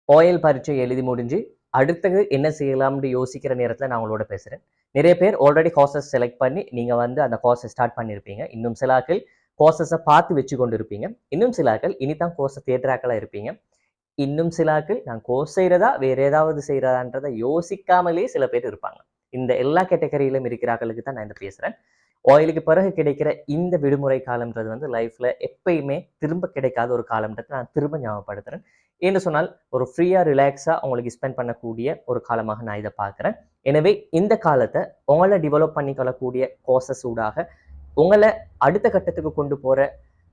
OL பரீட்சை எழுதி முடிஞ்சு அடுத்தது என்ன செய்யலாம்னு யோசிக்கிற நேரத்தில் நான் உங்களோட பேசுகிறேன். நிறைய பேர் ஆல்ரெடி கோர்சஸ் செலக்ட் பண்ணி நீங்கள் வந்து அந்த கோர்ஸை ஸ்டார்ட் பண்ணியிருப்பீங்க. இன்னும் சில ஆட்கள் கோர்சஸை பார்த்து வச்சு கொண்டு இருப்பீங்க. இன்னும் சில ஆட்கள் இனிதான் கோர்ஸை தேடுறாக்களாக இருப்பீங்க. இன்னும் சில ஆட்கள் நான் கோர்ஸ் செய்கிறதா வேற ஏதாவது செய்கிறதான்றதை யோசிக்காமலே சில பேர் இருப்பாங்க. இந்த எல்லா கேட்டகரியிலும் இருக்கிற ஆட்களுக்கு தான் நான் இந்த பேசுகிறேன். ஓயிலுக்கு பிறகு கிடைக்கிற இந்த விடுமுறை காலம்ன்றது வந்து லைஃப்ல எப்பயுமே திரும்ப கிடைக்காத ஒரு காலம்ன்றதை நான் திரும்ப ஞாபகப்படுத்துறேன். ஏன்னு சொன்னால் ஒரு ஃப்ரீயா ரிலாக்ஸா உங்களுக்கு ஸ்பெண்ட் பண்ணக்கூடிய ஒரு காலமாக நான் இதை பார்க்குறேன். எனவே இந்த காலத்தை உங்களை டெவலப் பண்ணிக்கொள்ளக்கூடிய கோர்சஸ் ஊடாக உங்களை அடுத்த கட்டத்துக்கு கொண்டு போற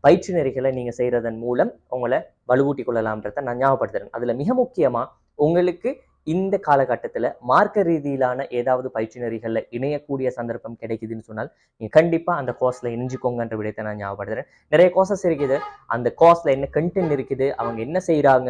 பயிற்சி நெறிகளை நீங்க செய்யறதன் மூலம் உங்களை வலுவூட்டி கொள்ளலாம்ன்றதை நான் ஞாபகப்படுத்துறேன். அதுல மிக முக்கியமா உங்களுக்கு இந்த காலகட்டத்தில் மார்க்க ரீதியிலான ஏதாவது பயிற்சி நெறிகளில் இணையக்கூடிய சந்தர்ப்பம் கிடைக்குதுன்னு சொன்னால் நீங்கள் கண்டிப்பாக அந்த கோர்ஸில் இணைஞ்சிக்கோங்கன்ற விடயத்தை நான் ஞாபகப்படுத்துறேன். நிறைய கோர்சஸ் இருக்குது, அந்த கோர்ஸில் என்ன கண்டென்ட் இருக்குது, அவங்க என்ன செய்கிறாங்க,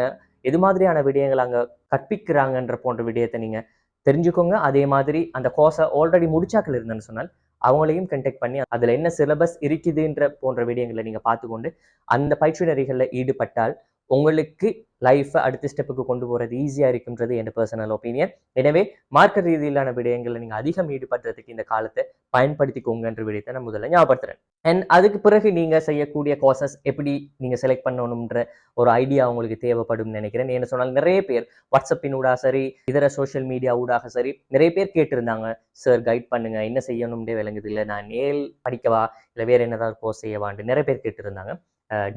எது மாதிரியான விடயங்கள் அங்கே கற்பிக்கிறாங்கன்ற போன்ற விடயத்தை நீங்கள் தெரிஞ்சுக்கோங்க. அதே மாதிரி அந்த கோர்ஸை ஆல்ரெடி முடிச்சாக்கள் இருந்தேன்னு சொன்னால் அவங்களையும் கண்டெக்ட் பண்ணி அதில் என்ன சிலபஸ் இருக்குதுன்ற போன்ற விடயங்களை நீங்கள் பார்த்துக்கொண்டு அந்த பயிற்சி நெறிகளில் ஈடுபட்டால் உங்களுக்கு லைஃப்பை அடுத்த ஸ்டெப்புக்கு கொண்டு போகிறது ஈஸியாக இருக்குன்றது என் பர்சனல் ஒப்பீனியன். எனவே மார்க்க ரீதியிலான விடயங்களை நீங்கள் அதிகம் ஈடுபடுறதுக்கு இந்த காலத்தை பயன்படுத்திக்கோங்கன்ற விடயத்தை நான் முதல்ல ஞாபகப்படுத்துறேன். அண்ட் அதுக்கு பிறகு நீங்கள் செய்யக்கூடிய கோர்சஸ் எப்படி நீங்கள் செலக்ட் பண்ணணுன்ற ஒரு ஐடியா உங்களுக்கு தேவைப்படும் நினைக்கிறேன். ஏன்னு சொன்னால் நிறைய பேர் வாட்ஸ்அப்பின் ஊடாக சரி, இதர சோஷியல் மீடியா ஊடாக சரி, நிறைய பேர் கேட்டிருந்தாங்க, சார் கைட் பண்ணுங்க, என்ன செய்யணும்னே விளங்குது இல்லை, நான் நேல் படிக்கவா இல்லை வேற என்னதாவது கோர்ஸ் செய்யவான்னு நிறைய பேர் கேட்டிருந்தாங்க.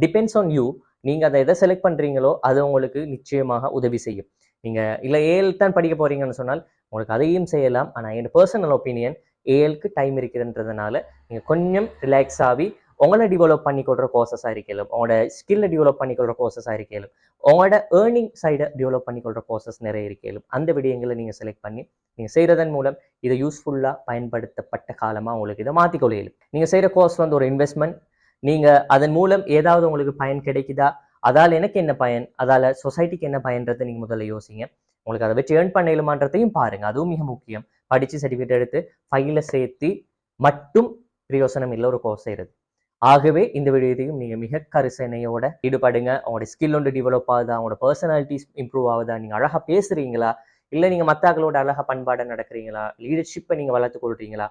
Depends on you. நீங்கள் அதை எதை செலக்ட் பண்ணுறீங்களோ அது உங்களுக்கு நிச்சயமாக உதவி செய்யும். நீங்கள் இல்லை ஏஎல் தான் படிக்க போகிறீங்கன்னு சொன்னால் உங்களுக்கு அதையும் செய்யலாம். ஆனால் என் பர்சனல் ஒப்பீனியன் ஏஎலுக்கு டைம் இருக்குதுன்றதுனால நீங்கள் கொஞ்சம் ரிலாக்ஸ் ஆகி உங்களை டெவலப் பண்ணிக்கொள்கிற கோர்சஸாக இருக்கலும், உங்களோட ஸ்கில்லை டெவலப் பண்ணிக்கொள்கிற கோர்சஸாக இருக்கலும், உங்களோட ஏர்னிங் சைடை டெவலப் பண்ணிக்கொள்கிற கோர்சஸ் நிறைய இருக்கலும், அந்த விடயங்களை நீங்கள் செலக்ட் பண்ணி நீங்கள் செய்கிறதன் மூலம் இதை யூஸ்ஃபுல்லாக பயன்படுத்தப்பட்ட காலமாக உங்களுக்கு இதை மாற்றிக்கொள்ளையிலும். நீங்கள் செய்கிற கோர்ஸ் வந்து ஒரு இன்வெஸ்ட்மெண்ட். நீங்கள் அதன் மூலம் ஏதாவது உங்களுக்கு பயன் கிடைக்குதா, அதால் எனக்கு என்ன பயன், அதால் சொசைட்டிக்கு என்ன பயன்றதை நீங்கள் முதல்ல யோசிங்க. உங்களுக்கு அதை வச்சு ஏர்ன் பண்ணலுமான்றதையும் பாருங்கள், அதுவும் மிக முக்கியம். படித்து சர்டிஃபிகேட் எடுத்து ஃபைலில் சேர்த்து மட்டும் பிரயோசனம் இல்லை ஒரு கோர்ஸ் செய்கிறது. ஆகவே இந்த விடயத்தையும் நீங்கள் மிக கரிசனையோட ஈடுபடுங்க. அவங்களோட ஸ்கில் ஒன்று டெவலப் ஆகுதா, அவங்களோட பர்சனாலிட்டிஸ் இம்ப்ரூவ் ஆகுதா, நீங்கள் அழகாக பேசுகிறீங்களா, இல்லை நீங்கள் மற்றாக்களோட அழகாக பண்பாடை நடக்கிறீங்களா, லீடர்ஷிப்பை நீங்கள் வளர்த்து கொள்றீங்களா,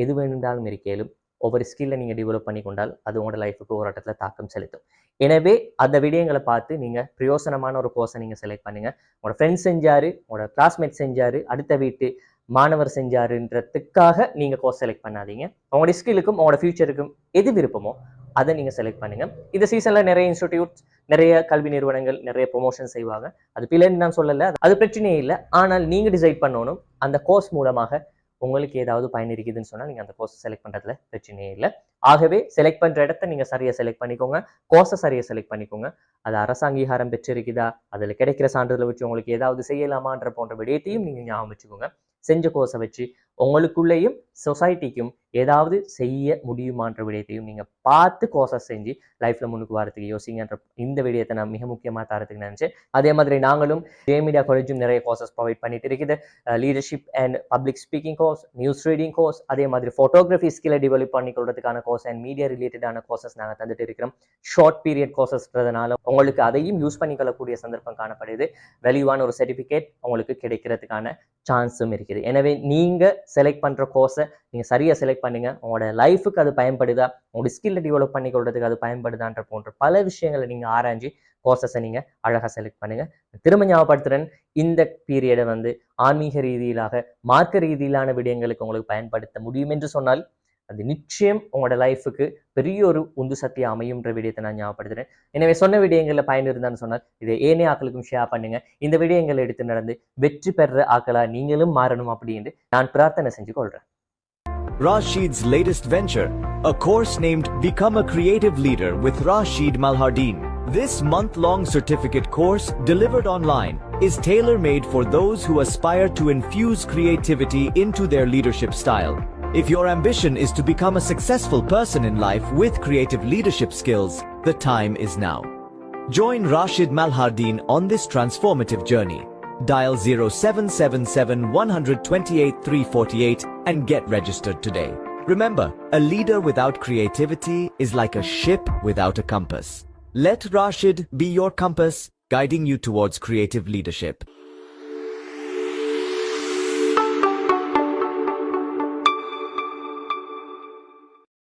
எது வேணும்னாலும் இருக்கேலும் ஒவ்வொரு ஸ்கில்லை நீங்கள் டெவலப் பண்ணி கொண்டால் அது உங்களோட லைஃபுக்கு ஒரு இடத்துல தாக்கம் செலுத்தும். எனவே அந்த விடயங்களை பார்த்து நீங்கள் பிரயோசனமான ஒரு கோர்ஸை நீங்கள் செலக்ட் பண்ணுங்கள். உங்களோட ஃப்ரெண்ட்ஸ் செஞ்சாரு, உங்களோட கிளாஸ்மேட் செஞ்சாரு, அடுத்த வீட்டு மாணவர் செஞ்சாருன்றதுக்காக நீங்கள் கோர்ஸ் செலக்ட் பண்ணாதீங்க. உங்களோட ஸ்கில்லுக்கும் உங்களோட ஃபியூச்சருக்கும் எது விருப்பமோ அதை நீங்கள் செலக்ட் பண்ணுங்கள். இந்த சீசனில் நிறைய இன்ஸ்டிடியூட்ஸ், நிறைய கல்வி நிறுவனங்கள் நிறைய ப்ரொமோஷன் செய்வாங்க. அது பிள்ளைன்னு நான் சொல்லலை, அது பிரச்சனையே இல்லை. ஆனால் நீங்கள் டிசைட் பண்ணணும் அந்த கோர்ஸ் மூலமாக உங்களுக்கு ஏதாவது பயன் இருக்குதுன்னு சொன்னால் நீங்கள் அந்த கோர்ஸ் செலக்ட் பண்ணுறதுல பிரச்சனையே இல்லை. ஆகவே செலக்ட் பண்ணுற இடத்த நீங்கள் சரியாக செலக்ட் பண்ணிக்கோங்க, கோர்ஸை சரியாக செலக்ட் பண்ணிக்கோங்க. அது அரசு அங்கீகாரம் பெற்றிருக்குதா, அதில் கிடைக்கிற சான்றிதழை வச்சு உங்களுக்கு ஏதாவது செய்யலாமான்ற போன்ற விடயத்தையும் நீங்கள் ஞாபகம் வச்சுக்கோங்க. செஞ்ச கோர்ஸை வச்சு உங்களுக்குள்ளேயும் சொசைட்டிக்கும் ஏதாவது செய்ய முடியுமான்ற விடயத்தையும் நீங்கள் பார்த்து கோர்ஸஸ் செஞ்சு லைஃப்பில் முன்னுக்கு வரதுக்கு யோசிங்கன்ற இந்த விடயத்தை நான் மிக முக்கியமாக தரத்துக்கு நினச்சேன். அதே மாதிரி நாங்களும் ஜே மீடியா காலேஜும் நிறைய கோர்சஸ் ப்ரொவைட் பண்ணிட்டு இருக்குது. Leadership and public speaking course, news reading course, அதே மாதிரி ஃபோட்டோகிராஃபி ஸ்கில்லை டெவலப் பண்ணிக்கொள்றதுக்கான கோர்ஸ் அண்ட் மீடியா ரிலேட்டடான கோர்சஸ் நாங்கள் தந்துட்டு இருக்கிறோம். ஷார்ட் பீரியட் கோர்சஸ்ன்றதுனால உங்களுக்கு அதையும் யூஸ் பண்ணிக்கொள்ளக்கூடிய சந்தர்ப்பம் காணப்படுது. வேல்யூவான ஒரு சர்டிஃபிகேட் உங்களுக்கு கிடைக்கிறதுக்கான சான்ஸும் இருக்குது. எனவே நீங்கள் செலக்ட் பண்ணுற கோர்ஸை நீங்கள் சரியாக செலக்ட் பண்ணுங்க. உங்களோட லைஃபுக்கு அது பயன்படுதா, உங்களோட ஸ்கில்லை டெவலப் பண்ணிக்கொள்றதுக்கு அது பயன்படுதான்ற போன்ற பல விஷயங்களை நீங்கள் ஆராய்ஞ்சு கோர்சஸை நீங்கள் அழகாக செலக்ட் பண்ணுங்க. திரும்ப ஞாபகப்படுத்துறேன், இந்த பீரியடை வந்து ஆன்மீக ரீதியிலாக மார்க்க ரீதியிலான விடயங்களுக்கு உங்களுக்கு பயன்படுத்த முடியும் என்று சொன்னால் அது நிச்சயம் உங்களோட லைஃபுக்கு பெரிய ஒரு உந்து சக்தி அமையும்ன்ற விடயத்தை நான் ஞாபகப்படுத்துறேன். எனவே சொன்ன விடயங்களில் பயன் இருந்தான்னு சொன்னால் இதை ஏனைய ஆக்களுக்கும் ஷேர் பண்ணுங்க. இந்த விடயங்களை எடுத்து நடந்து வெற்றி பெற ஆக்களா நீங்களும் மாறணும் அப்படின்னு நான் பிரார்த்தனை செஞ்சு கொள்றேன். Rashid's latest venture, a course named Become a Creative Leader with Rashid Malhardeen. This month-long certificate course, delivered online, is tailor-made for those who aspire to infuse creativity into their leadership style. If your ambition is to become a successful person in life with creative leadership skills, the time is now. Join Rashid Malhardeen on this transformative journey. Dial 0777 128 348 and get registered today. Remember, a leader without creativity is like a ship without a compass. Let Rashid be your compass guiding you towards creative leadership.